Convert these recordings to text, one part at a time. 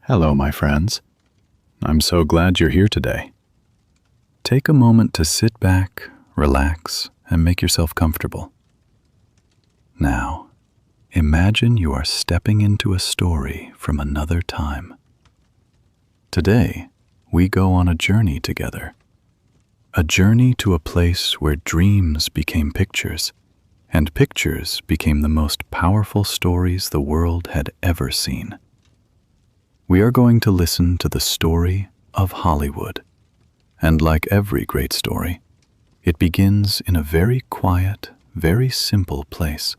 Hello, my friends. I'm so glad you're here today. Take a moment to sit back, relax, and make yourself comfortable. Now, imagine you are stepping into a story from another time. Today, we go on a journey together. A journey to a place where dreams became pictures, and pictures became the most powerful stories the world had ever seen. We are going to listen to the story of Hollywood. And like every great story, it begins in a very quiet, very simple place.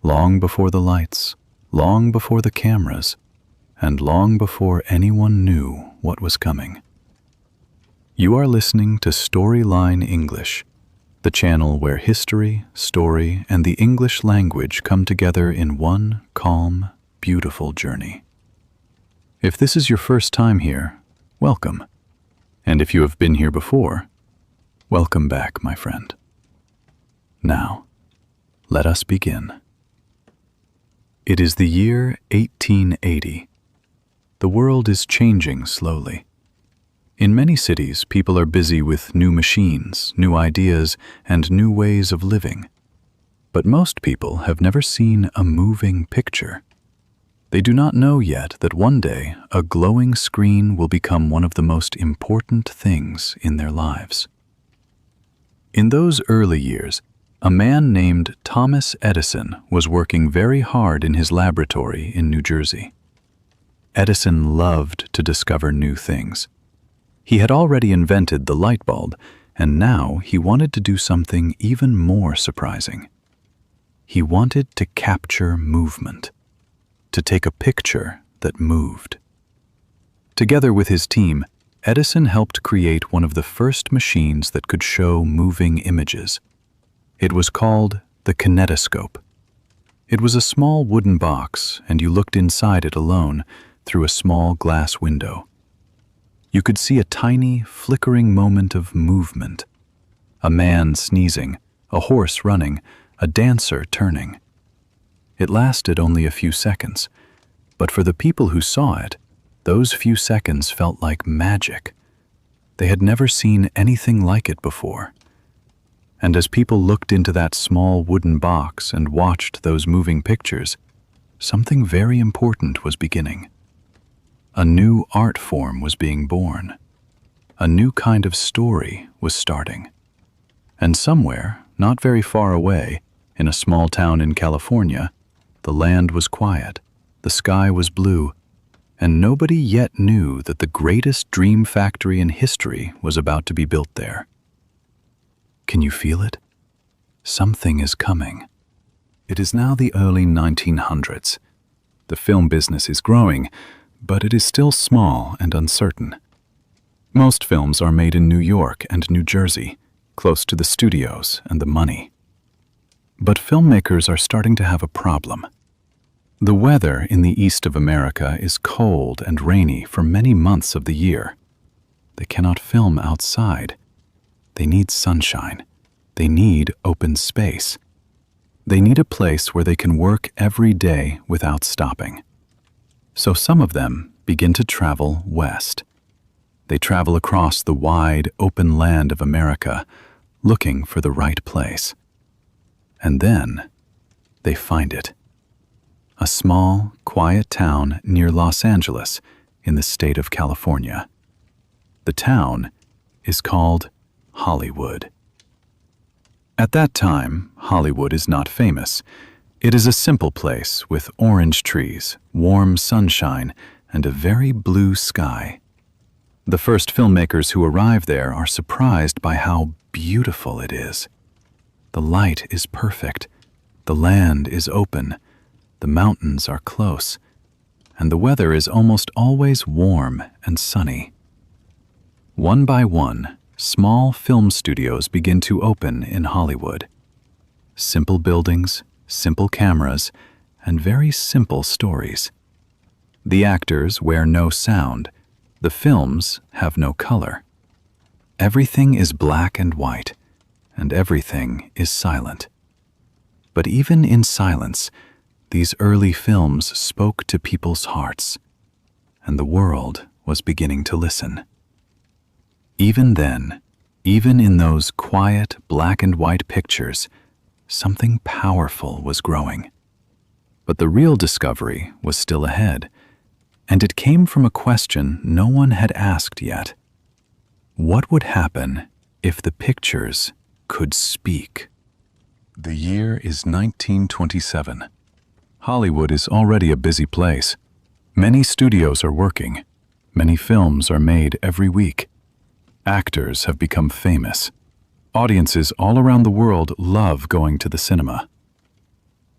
Long before the lights, long before the cameras, and long before anyone knew what was coming. You are listening to Storyline English, the channel where history, story, and the English language come together in one calm, beautiful journey. If this is your first time here, welcome. And if you have been here before, welcome back, my friend. Now, let us begin. It is the year 1880. The world is changing slowly. In many cities, people are busy with new machines, new ideas, and new ways of living. But most people have never seen a moving picture. They do not know yet that one day a glowing screen will become one of the most important things in their lives. In those early years, a man named Thomas Edison was working very hard in his laboratory in New Jersey. Edison loved to discover new things. He had already invented the light bulb, and now he wanted to do something even more surprising. He wanted to capture movement. To take a picture that moved. Together with his team, Edison helped create one of the first machines that could show moving images. It was called the kinetoscope. It was a small wooden box, and you looked inside it alone through a small glass window. You could see a tiny, flickering moment of movement. A man sneezing, a horse running, a dancer turning. It lasted only a few seconds, but for the people who saw it, those few seconds felt like magic. They had never seen anything like it before. And as people looked into that small wooden box and watched those moving pictures, something very important was beginning. A new art form was being born. A new kind of story was starting. And somewhere, not very far away, in a small town in California, the land was quiet, the sky was blue, and nobody yet knew that the greatest dream factory in history was about to be built there. Can you feel it? Something is coming. It is now the early 1900s. The film business is growing, but it is still small and uncertain. Most films are made in New York and New Jersey, close to the studios and the money. But filmmakers are starting to have a problem. The weather in the east of America is cold and rainy for many months of the year. They cannot film outside. They need sunshine. They need open space. They need a place where they can work every day without stopping. So some of them begin to travel west. They travel across the wide, open land of America, looking for the right place. And then they find it. A small, quiet town near Los Angeles in the state of California. The town is called Hollywood. At that time, Hollywood is not famous. It is a simple place with orange trees, warm sunshine, and a very blue sky. The first filmmakers who arrive there are surprised by how beautiful it is. The light is perfect. The land is open. The mountains are close, and the weather is almost always warm and sunny. One by one, small film studios begin to open in Hollywood. Simple buildings, simple cameras, and very simple stories. The actors wear no sound. The films have no color. Everything is black and white, and everything is silent. But even in silence, these early films spoke to people's hearts. and the world was beginning to listen. Even then, even in those quiet black and white pictures, something powerful was growing. But the real discovery was still ahead, and it came from a question no one had asked yet. What would happen if the pictures could speak? The year is 1927. Hollywood is already a busy place. Many studios are working. Many films are made every week. Actors have become famous. Audiences all around the world love going to the cinema.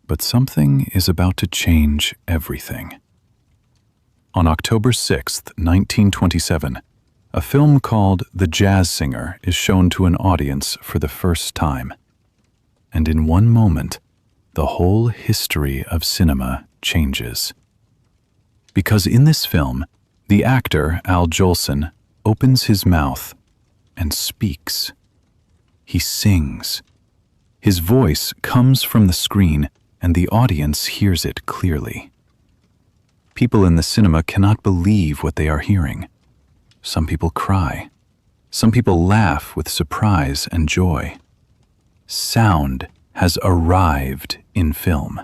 But something is about to change everything. On October 6, 1927, a film called The Jazz Singer is shown to an audience for the first time. And in one moment, the whole history of cinema changes. Because in this film, the actor, Al Jolson, opens his mouth and speaks. He sings. His voice comes from the screen, and the audience hears it clearly. People in the cinema cannot believe what they are hearing. Some people cry. Some people laugh with surprise and joy. Sound has arrived in film.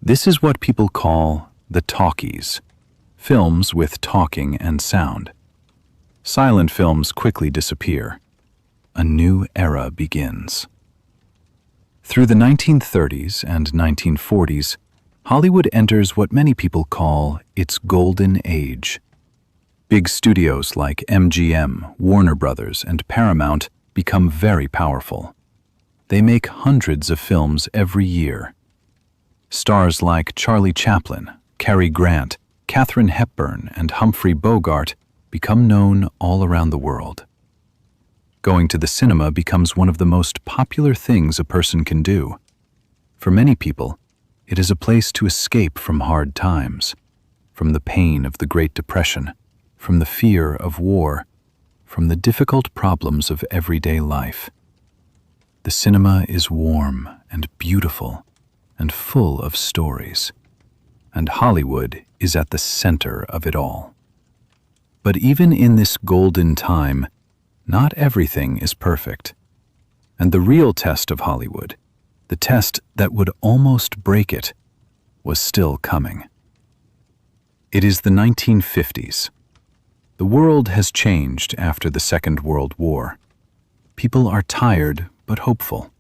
This is what people call the talkies, films with talking and sound. Silent films quickly disappear. A new era begins. Through the 1930s and 1940s, Hollywood enters what many people call its golden age. Big studios like MGM, Warner Brothers, and Paramount become very powerful. They make hundreds of films every year. Stars like Charlie Chaplin, Cary Grant, Katharine Hepburn, and Humphrey Bogart become known all around the world. Going to the cinema becomes one of the most popular things a person can do. For many people, it is a place to escape from hard times, from the pain of the Great Depression, from the fear of war, from the difficult problems of everyday life. The cinema is warm and beautiful and full of stories, and Hollywood is at the center of it all. But even in this golden time, not everything is perfect. And the real test of Hollywood, the test that would almost break it, was still coming. It is the 1950s. The world has changed after the Second World War. People are tired but hopeful.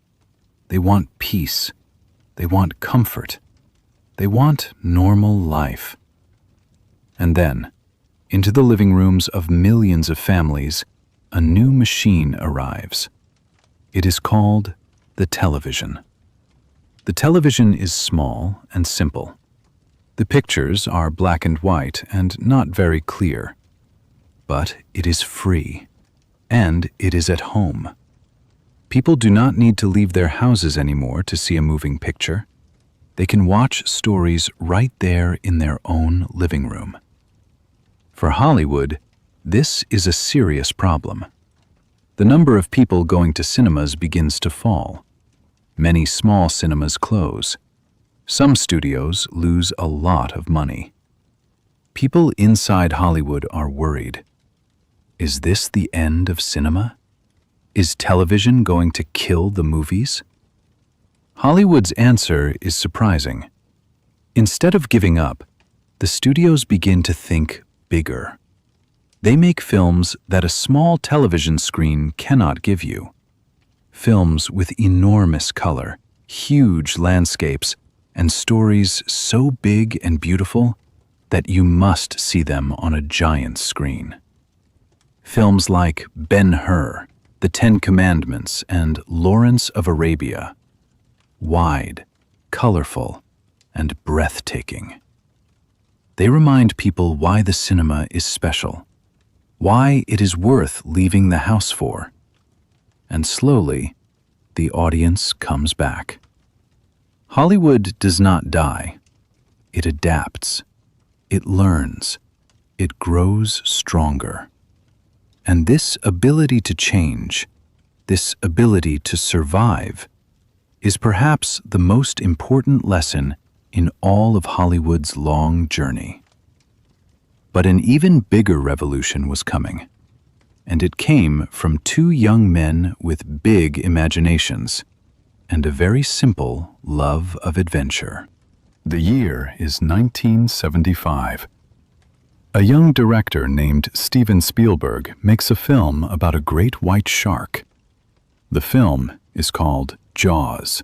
They want peace. They want comfort. They want normal life. And then, into the living rooms of millions of families, a new machine arrives. It is called the television. The television is small and simple. The pictures are black and white and not very clear. But it is free, and it is at home. People do not need to leave their houses anymore to see a moving picture. They can watch stories right there in their own living room. For Hollywood, this is a serious problem. The number of people going to cinemas begins to fall. Many small cinemas close. Some studios lose a lot of money. People inside Hollywood are worried. Is this the end of cinema? Is television going to kill the movies? Hollywood's answer is surprising. Instead of giving up, the studios begin to think bigger. They make films that a small television screen cannot give you. Films with enormous color, huge landscapes, and stories so big and beautiful that you must see them on a giant screen. Films like Ben-Hur, The Ten Commandments, and Lawrence of Arabia. Wide, colorful, and breathtaking. They remind people why the cinema is special, why it is worth leaving the house for. And slowly, the audience comes back. Hollywood does not die. It adapts. It learns. It grows stronger. And this ability to change, this ability to survive, is perhaps the most important lesson in all of Hollywood's long journey. But an even bigger revolution was coming, and it came from two young men with big imaginations and a very simple love of adventure. The year is 1975. A young director named Steven Spielberg makes a film about a great white shark. The film is called Jaws.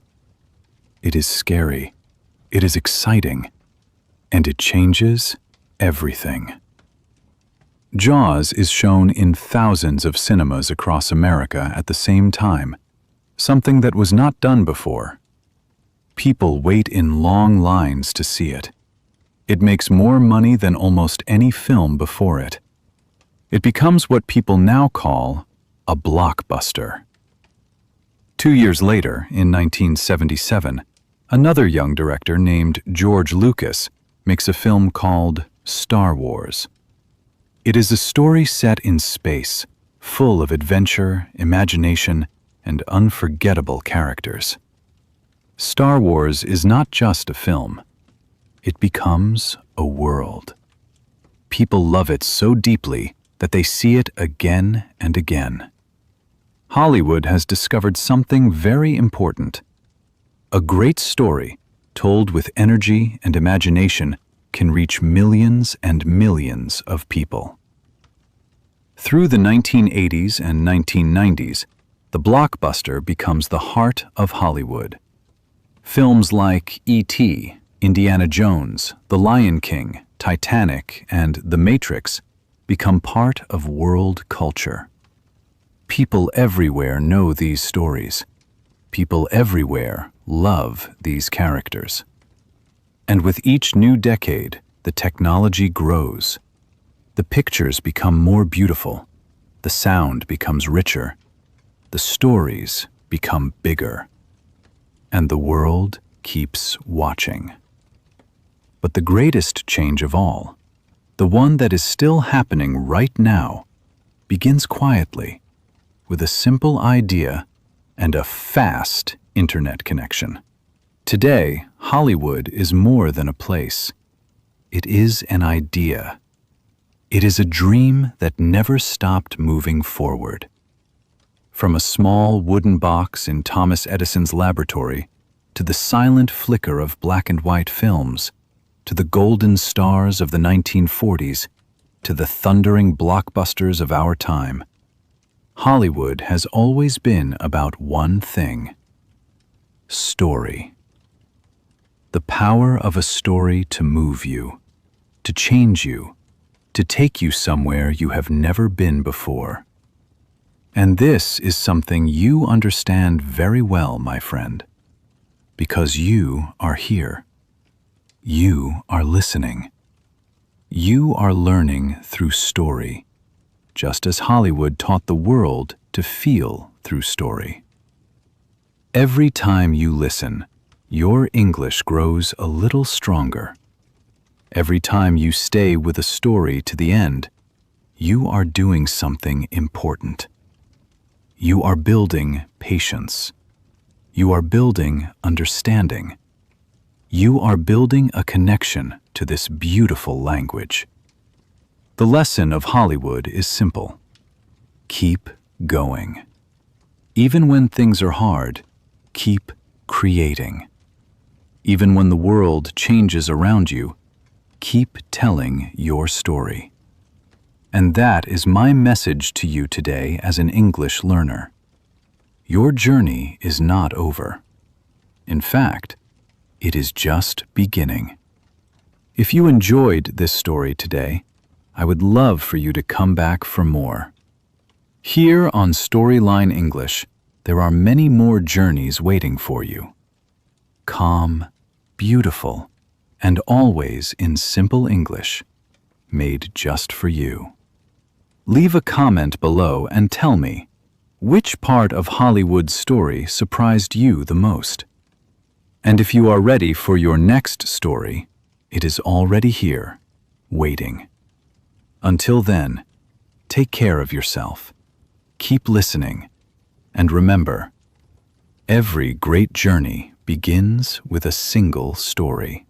It is scary, it is exciting, and it changes everything. Jaws is shown in thousands of cinemas across America at the same time, something that was not done before. People wait in long lines to see it. It makes more money than almost any film before it. It becomes what people now call a blockbuster. 2 years later, in 1977, another young director named George Lucas makes a film called Star Wars. It is a story set in space, full of adventure, imagination, and unforgettable characters. Star Wars is not just a film. It becomes a world. People love it so deeply that they see it again and again. Hollywood has discovered something very important. A great story, told with energy and imagination, can reach millions and millions of people. Through the 1980s and 1990s, the blockbuster becomes the heart of Hollywood. Films like E.T., Indiana Jones, The Lion King, Titanic, and The Matrix become part of world culture. People everywhere know these stories. People everywhere love these characters. And with each new decade, the technology grows. The pictures become more beautiful. The sound becomes richer. The stories become bigger. And the world keeps watching. But the greatest change of all, the one that is still happening right now, begins quietly, with a simple idea and a fast internet connection. Today, Hollywood is more than a place. It is an idea. It is a dream that never stopped moving forward. From a small wooden box in Thomas Edison's laboratory, to the silent flicker of black and white films, to the golden stars of the 1940s, to the thundering blockbusters of our time, Hollywood has always been about one thing: story. The power of a story to move you, to change you, to take you somewhere you have never been before. And this is something you understand very well, my friend, because you are here. You are listening. You are learning through story, just as Hollywood taught the world to feel through story. Every time you listen, your English grows a little stronger. Every time you stay with a story to the end, you are doing something important. You are building patience. You are building understanding. You are building a connection to this beautiful language. The lesson of Hollywood is simple. Keep going. Even when things are hard, keep creating. Even when the world changes around you, keep telling your story. And that is my message to you today as an English learner. Your journey is not over. In fact, it is just beginning. If you enjoyed this story today, I would love for you to come back for more. Here on Storyline English, there are many more journeys waiting for you. Calm, beautiful, and always in simple English, made just for you. Leave a comment below and tell me, which part of Hollywood's story surprised you the most? And if you are ready for your next story, it is already here, waiting. Until then, take care of yourself, keep listening, and remember, every great journey begins with a single story.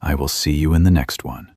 I will see you in the next one.